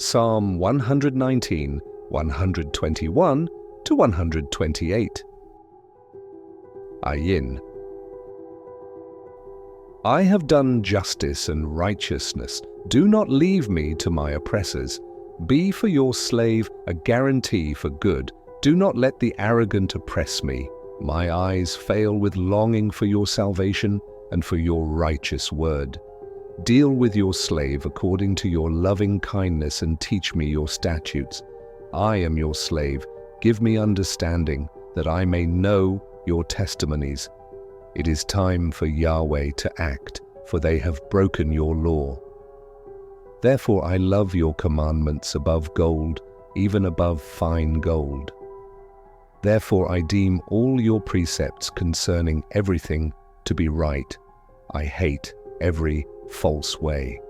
Psalm 119, 121 to 128. Ayin. I have done justice and righteousness. Do not leave me to my oppressors. Be for your slave a guarantee for good. Do not let the arrogant oppress me. My eyes fail with longing for your salvation and for your righteous word. Deal with your slave according to your loving kindness and teach me your statutes. I am your slave. Give me understanding that I may know your testimonies. It is time for Yahweh to act, for they have broken your law. Therefore I love your commandments above gold, even above fine gold. Therefore I deem all your precepts concerning everything to be right. I hate every false way.